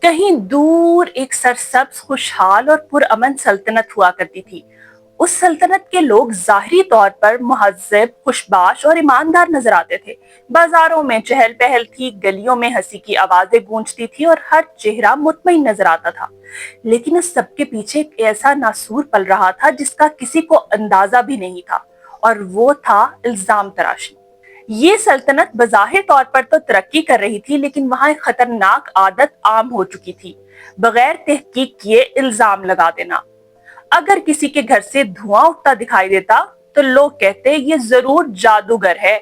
کہیں دور ایک سرسبز خوشحال اور پرامن سلطنت ہوا کرتی تھی۔ اس سلطنت کے لوگ ظاہری طور پر مہذب، خوشباش اور ایماندار نظر آتے تھے۔ بازاروں میں چہل پہل تھی، گلیوں میں ہنسی کی آوازیں گونجتی تھی اور ہر چہرہ مطمئن نظر آتا تھا۔ لیکن اس سب کے پیچھے ایک ایسا ناسور پل رہا تھا جس کا کسی کو اندازہ بھی نہیں تھا، اور وہ تھا الزام تراشی۔ یہ سلطنت بظاہر طور پر تو ترقی کر رہی تھی، لیکن وہاں ایک خطرناک عادت عام ہو چکی تھی: بغیر تحقیق کیے الزام لگا دینا۔ اگر کسی کے گھر سے دھواں اٹھتا دکھائی دیتا تو لوگ کہتے یہ ضرور جادوگر ہے۔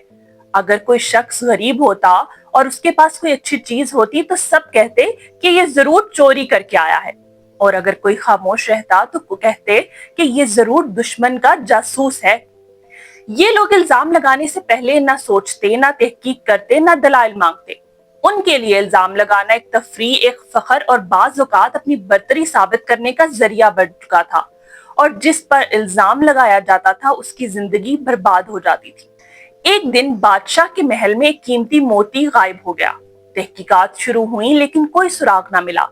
اگر کوئی شخص غریب ہوتا اور اس کے پاس کوئی اچھی چیز ہوتی تو سب کہتے کہ یہ ضرور چوری کر کے آیا ہے، اور اگر کوئی خاموش رہتا تو کہتے کہ یہ ضرور دشمن کا جاسوس ہے۔ یہ لوگ الزام لگانے سے پہلے نہ سوچتے، نہ تحقیق کرتے، نہ دلائل مانگتے۔ ان کے لیے الزام لگانا ایک تفریح، ایک فخر اور بعض اوقات اپنی برتری ثابت کرنے کا ذریعہ بن چکا تھا، اور جس پر الزام لگایا جاتا تھا اس کی زندگی برباد ہو جاتی تھی۔ ایک دن بادشاہ کے محل میں ایک قیمتی موتی غائب ہو گیا۔ تحقیقات شروع ہوئیں لیکن کوئی سراغ نہ ملا۔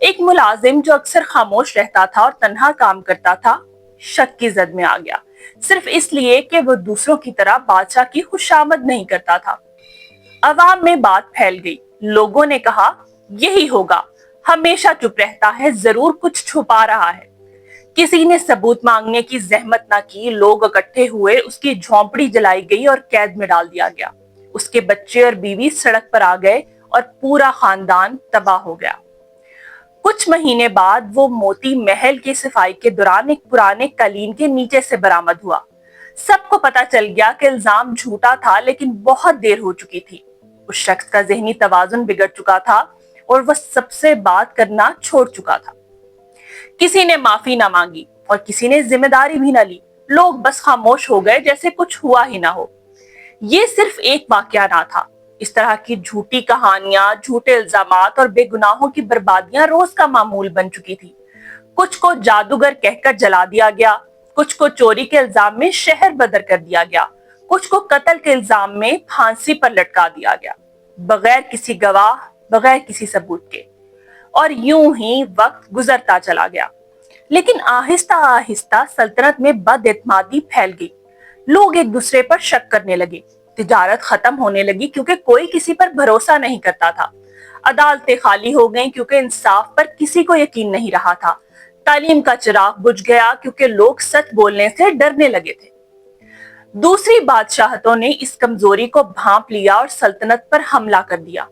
ایک ملازم جو اکثر خاموش رہتا تھا اور تنہا کام کرتا تھا، شک کی زد میں آ گیا، صرف اس لیے کہ وہ دوسروں کی طرح بادشاہ کی خوشامد نہیں کرتا تھا۔ عوام میں بات پھیل گئی، لوگوں نے کہا یہی ہوگا، ہمیشہ چپ رہتا ہے، ضرور کچھ چھپا رہا ہے۔ کسی نے ثبوت مانگنے کی زحمت نہ کی، لوگ اکٹھے ہوئے، اس کی جھونپڑی جلائی گئی اور قید میں ڈال دیا گیا۔ اس کے بچے اور بیوی سڑک پر آ گئے اور پورا خاندان تباہ ہو گیا۔ کچھ مہینے بعد وہ موتی محل کی صفائی کے دوران ایک پرانے قالین کے نیچے سے برآمد ہوا۔ سب کو پتا چل گیا کہ الزام جھوٹا تھا، لیکن بہت دیر ہو چکی تھی۔ اس شخص کا ذہنی توازن بگڑ چکا تھا اور وہ سب سے بات کرنا چھوڑ چکا تھا۔ کسی نے معافی نہ مانگی اور کسی نے ذمہ داری بھی نہ لی۔ لوگ بس خاموش ہو گئے جیسے کچھ ہوا ہی نہ ہو۔ یہ صرف ایک واقعہ نہ تھا، اس طرح کی جھوٹی کہانیاں، جھوٹے الزامات اور بے گناہوں کی بربادیاں روز کا معمول بن چکی تھی۔ کچھ کو جادوگر کہہ کر جلا دیا گیا، کچھ کو چوری کے الزام میں شہر بدر کر دیا گیا، کچھ کو قتل کے الزام میں پھانسی پر لٹکا دیا گیا، بغیر کسی گواہ، بغیر کسی ثبوت کے۔ اور یوں ہی وقت گزرتا چلا گیا۔ لیکن آہستہ آہستہ سلطنت میں بد اعتمادی پھیل گئی۔ لوگ ایک دوسرے پر شک کرنے لگے، تجارت ختم ہونے لگی کیونکہ کوئی کسی پر بھروسہ نہیں کرتا تھا، عدالتیں خالی ہو گئیں کیونکہ انصاف پر کسی کو یقین نہیں رہا تھا، تعلیم کا چراغ بجھ گیا کیونکہ لوگ سچ بولنے سے ڈرنے لگے تھے۔ دوسری بادشاہتوں نے اس کمزوری کو بھانپ لیا اور سلطنت پر حملہ کر دیا۔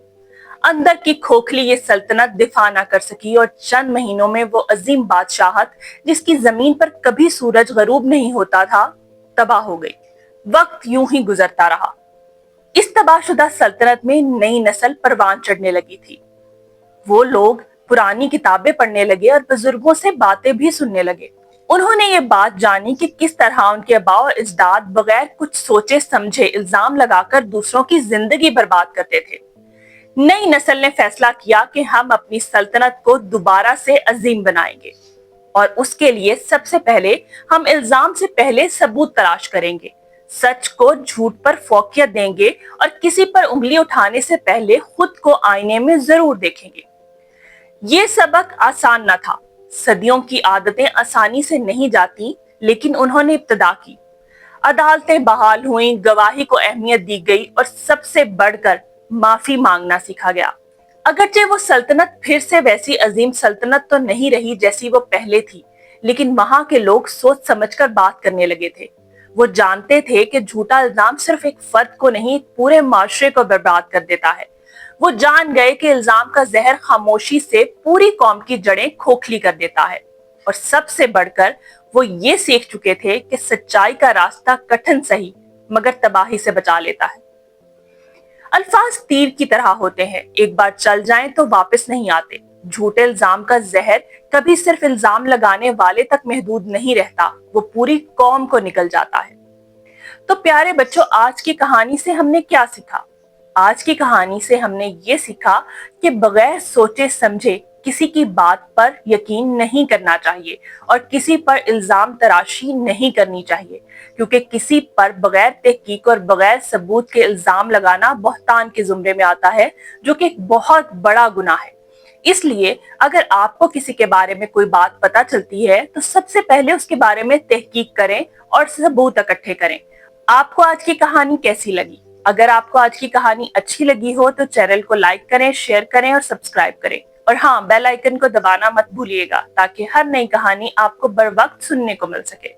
اندر کی کھوکھلی یہ سلطنت دفاع نہ کر سکی اور چند مہینوں میں وہ عظیم بادشاہت جس کی زمین پر کبھی سورج غروب نہیں ہوتا تھا، تباہ ہو گئی۔ وقت یوں ہی گزرتا رہا۔ اس تباہ شدہ سلطنت میں نئی نسل پروان چڑھنے لگی تھی۔ وہ لوگ پرانی کتابیں پڑھنے لگے اور بزرگوں سے باتیں بھی سننے لگے۔ انہوں نے یہ بات جانی کہ کس طرح ان کے آباء و اجداد بغیر کچھ سوچے سمجھے الزام لگا کر دوسروں کی زندگی برباد کرتے تھے۔ نئی نسل نے فیصلہ کیا کہ ہم اپنی سلطنت کو دوبارہ سے عظیم بنائیں گے، اور اس کے لیے سب سے پہلے ہم الزام سے پہلے ثبوت تلاش کریں گے، سچ کو جھوٹ پر فوقیت دیں گے اور کسی پر انگلی اٹھانے سے پہلے خود کو آئینے میں ضرور دیکھیں گے۔ یہ سبق آسان نہ تھا، صدیوں کی عادتیں آسانی سے نہیں جاتی، لیکن انہوں نے ابتدا کی۔ عدالتیں بحال ہوئیں، گواہی کو اہمیت دی گئی اور سب سے بڑھ کر معافی مانگنا سیکھا گیا۔ اگرچہ وہ سلطنت پھر سے ویسی عظیم سلطنت تو نہیں رہی جیسی وہ پہلے تھی، لیکن وہاں کے لوگ سوچ سمجھ کر بات کرنے لگے تھے۔ وہ جانتے تھے کہ جھوٹا الزام صرف ایک فرد کو نہیں، پورے معاشرے کو برباد کر دیتا ہے۔ وہ جان گئے کہ الزام کا زہر خاموشی سے پوری قوم کی جڑیں کھوکھلی کر دیتا ہے، اور سب سے بڑھ کر وہ یہ سیکھ چکے تھے کہ سچائی کا راستہ کٹھن سہی مگر تباہی سے بچا لیتا ہے۔ الفاظ تیر کی طرح ہوتے ہیں، ایک بار چل جائیں تو واپس نہیں آتے۔ جھوٹے الزام کا زہر کبھی صرف الزام لگانے والے تک محدود نہیں رہتا، وہ پوری قوم کو نکل جاتا ہے۔ تو پیارے بچوں، آج کی کہانی سے ہم نے کیا سیکھا؟ آج کی کہانی سے ہم نے یہ سیکھا کہ بغیر سوچے سمجھے کسی کی بات پر یقین نہیں کرنا چاہیے اور کسی پر الزام تراشی نہیں کرنی چاہیے، کیونکہ کسی پر بغیر تحقیق اور بغیر ثبوت کے الزام لگانا بہتان کے زمرے میں آتا ہے، جو کہ ایک بہت بڑا گناہ ہے۔ اس لیے اگر آپ کو کسی کے بارے میں کوئی بات پتہ چلتی ہے تو سب سے پہلے اس کے بارے میں تحقیق کریں اور ثبوت اکٹھے کریں۔ آپ کو آج کی کہانی کیسی لگی؟ اگر آپ کو آج کی کہانی اچھی لگی ہو تو چینل کو لائک کریں، شیئر کریں اور سبسکرائب کریں۔ اور ہاں، بیل آئیکن کو دبانا مت بھولیے گا تاکہ ہر نئی کہانی آپ کو بر وقت سننے کو مل سکے۔